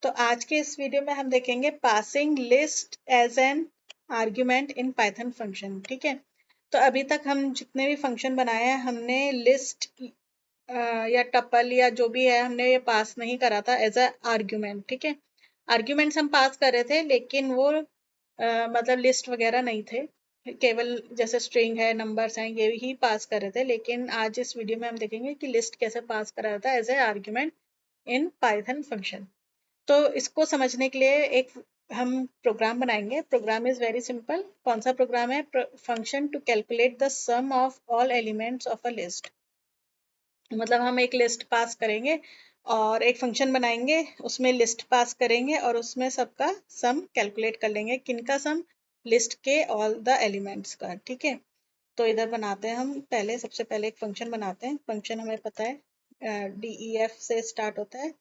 तो आज के इस वीडियो में हम देखेंगे passing list as an argument in Python function. ठीक है, तो अभी तक हम जितने भी फंक्शन बनाए हैं हमने लिस्ट या टपल या जो भी है हमने ये पास नहीं करा था एज अ आर्ग्यूमेंट। ठीक है, आर्ग्यूमेंट्स हम पास कर रहे थे लेकिन वो मतलब लिस्ट वगैरह नहीं थे, केवल जैसे स्ट्रिंग है नंबर्स हैं ये ही पास कर रहे थे। लेकिन आज इस वीडियो में हम देखेंगे कि लिस्ट कैसे पास करा जाता है as a argument in Python function. तो इसको समझने के लिए एक हम प्रोग्राम बनाएंगे। Program is very simple. कौन सा प्रोग्राम है? Function to calculate the sum of all elements of a list. मतलब हम एक लिस्ट पास करेंगे और एक फंक्शन बनाएंगे, उसमें लिस्ट पास करेंगे और उसमें सबका सम कैलकुलेट कर लेंगे। किनका सम? लिस्ट के ऑल द एलिमेंट्स का। ठीक है, तो इधर बनाते हैं हम पहले, सबसे पहले एक फंक्शन बनाते हैं। फंक्शन हमें पता है DEF से स्टार्ट होता है।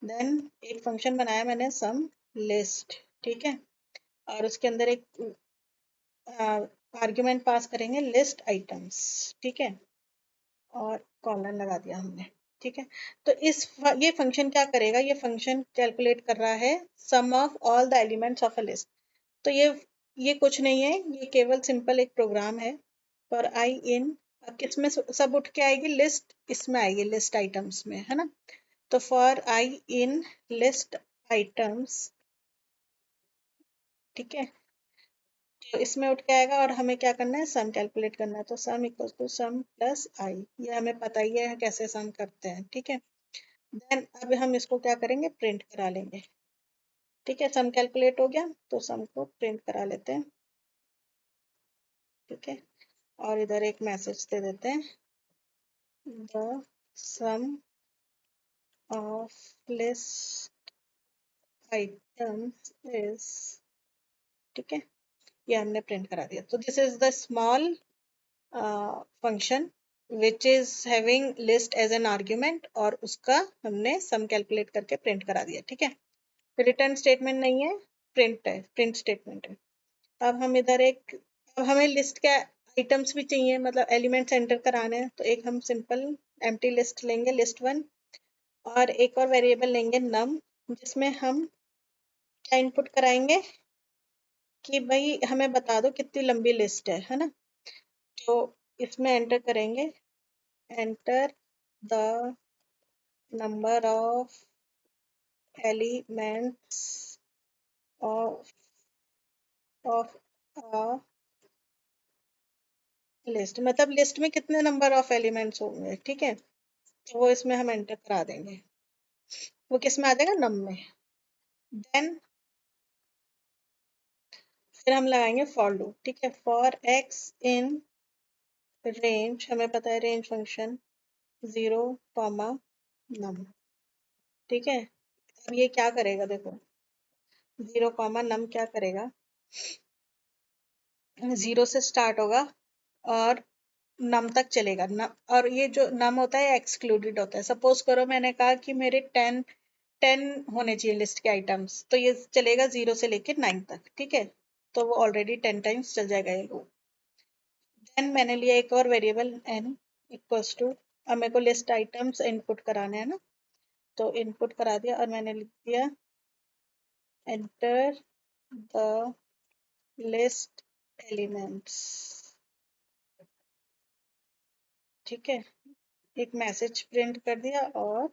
देन एक फंक्शन बनाया मैंने सम लिस्ट। ठीक है, और उसके अंदर एक आर्ग्यूमेंट पास करेंगे लिस्ट आइटम्स। ठीक है, और कॉलन लगा दिया हमने। ठीक है, तो ये फंक्शन क्या करेगा? ये फंक्शन कैलकुलेट कर रहा है sum of all the elements of a list. तो ये कुछ नहीं है, ये केवल सिंपल एक प्रोग्राम है। फॉर आई इन, अब किसमें सब उठ के आएगी? लिस्ट, इसमें आएगी लिस्ट आइटम्स में, है ना। तो for I in list items, ठीक है, तो इसमें उठ के आएगा और हमें क्या करना है? सम कैलकुलेट करना है। तो sum equals to sum plus I, ये हमें पता ही है कैसे सम करते हैं। ठीक है, देन अब हम इसको क्या करेंगे? प्रिंट करा लेंगे। ठीक है, सम कैलकुलेट हो गया तो सम को प्रिंट करा लेते हैं। ठीक है, और इधर एक मैसेज दे देते हैं, the sum of list items is. ठीक है, ये हमने प्रिंट करा दिया। तो this is the small function which is having list as an argument, और उसका हमने सम कैलकुलेट करके प्रिंट करा दिया। ठीक है, रिटर्न स्टेटमेंट नहीं है, प्रिंट है, प्रिंट स्टेटमेंट है। अब हम इधर अब हमें लिस्ट के आइटम्स भी चाहिए, मतलब एलिमेंट्स एंटर कराने हैं। तो एक हम सिंपल एम्प्टी लिस्ट लेंगे, लिस्ट वन, और एक और वेरिएबल लेंगे नम, जिसमें हम क्या इनपुट कराएंगे कि भाई हमें बता दो कितनी लंबी लिस्ट है ना। तो इसमें एंटर करेंगे, enter the number of elements of a list, मतलब लिस्ट में कितने नंबर ऑफ एलिमेंट्स होंगे। ठीक है, तो वो इसमें हम एंटर करा देंगे। वो किस में आ जाएगा? नम में। देन फिर हम लगाएंगे फॉर लूप। ठीक है, फॉर एक्स इन रेंज, हमें पता है रेंज फंक्शन 0, नम। ठीक है, अब ये क्या करेगा? देखो 0, नम क्या करेगा? 0 से स्टार्ट होगा और नम तक चलेगा। नम, और ये जो नम होता है एक्सक्लूडेड होता है। सपोज करो मैंने कहा कि मेरे 10 होने चाहिए लिस्ट के आइटम्स, तो ये चलेगा 0 से लेकर 9 तक। ठीक है, तो वो ऑलरेडी 10 टाइम्स चल जाएगा ये लूप। देन मैंने लिया एक और वेरिएबल n इक्वल्स टू, अब मेरे को लिस्ट आइटम्स इनपुट कराने हैं ना, तो इनपुट करा दिया और मैंने लिख दिया एंटर द लिस्ट एलिमेंट्स। ठीक है, एक मैसेज प्रिंट कर दिया और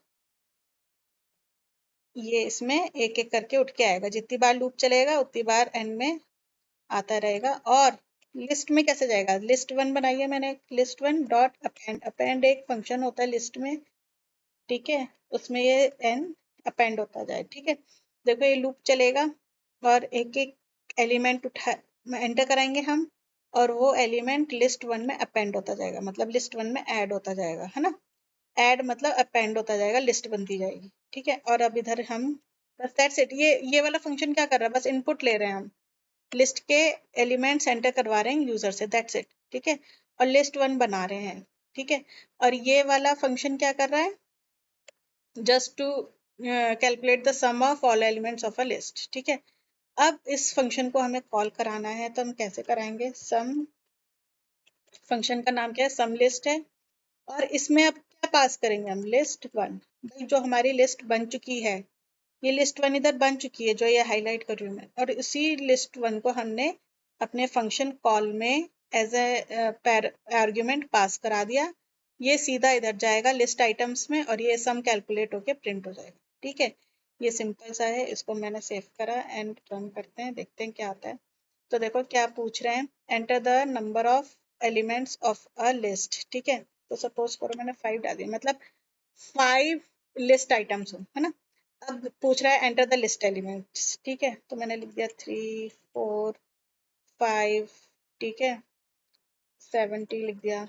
ये इसमें एक एक करके उठ के आएगा। जितनी बार लूप चलेगा उतनी बार एंड में आता रहेगा। और लिस्ट में कैसे जाएगा? लिस्ट वन बनाई है मैंने, list one dot append. Append एक फंक्शन होता है लिस्ट में। ठीक है, उसमें ये एन अपेंड होता जाए। ठीक है, देखो ये लूप चलेगा और एक एक एलिमेंट उठा एंटर कराएंगे हम, और वो एलिमेंट लिस्ट वन में अपेंड होता जाएगा, मतलब लिस्ट वन में ऐड होता जाएगा, है ना। ऐड मतलब अपेंड होता जाएगा, लिस्ट बनती जाएगी। ठीक है, और अब इधर हम बस दैट्स इट। ये वाला फंक्शन क्या कर रहा है? बस इनपुट ले रहे हैं हम, लिस्ट के एलिमेंट्स एंटर करवा रहे हैं यूजर से, दैट्स इट। ठीक है, और लिस्ट वन बना रहे हैं। ठीक है, और ये वाला फंक्शन क्या कर रहा है? Just to calculate the sum of all elements of a list. ठीक है, अब इस फंक्शन को हमें कॉल कराना है, तो हम कैसे कराएंगे? सम, फंक्शन का नाम क्या है? सम लिस्ट है, और इसमें अब क्या पास करेंगे हम? लिस्ट वन, भाई जो हमारी लिस्ट बन चुकी है। ये लिस्ट वन इधर बन चुकी है जो ये हाईलाइट कर रही हूँ मैं, और इसी लिस्ट वन को हमने अपने फंक्शन कॉल में एज ए आर्ग्यूमेंट पास करा दिया। ये सीधा इधर जाएगा लिस्ट आइटम्स में और ये सम कैलकुलेट होके प्रिंट हो जाएगा। ठीक है, ये सिंपल सा है। इसको मैंने सेव करा एंड रन करते हैं, देखते हैं क्या आता है। तो देखो क्या पूछ रहे हैं, enter the number of elements of a list. ठीक है, तो सपोज करो मैंने 5 डाल दिया, मतलब 5 लिस्ट आइटम्स हो, है ना। अब पूछ रहा है एंटर द लिस्ट एलिमेंट्स। ठीक है, तो मैंने लिख दिया 3 4 5। ठीक है, 70 लिख दिया,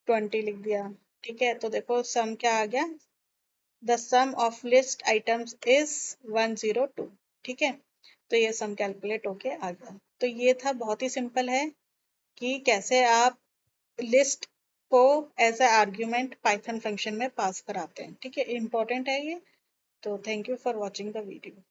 20 लिख दिया। ठीक है, तो देखो सम क्या आ गया, the sum of list items is 102। ठीक है, तो ये सम कैलकुलेट होके आ गया। तो ये था, बहुत ही सिंपल है कि कैसे आप लिस्ट को as a argument Python function में पास कराते हैं। ठीक है, इंपॉर्टेंट है ये। तो thank you for watching the video.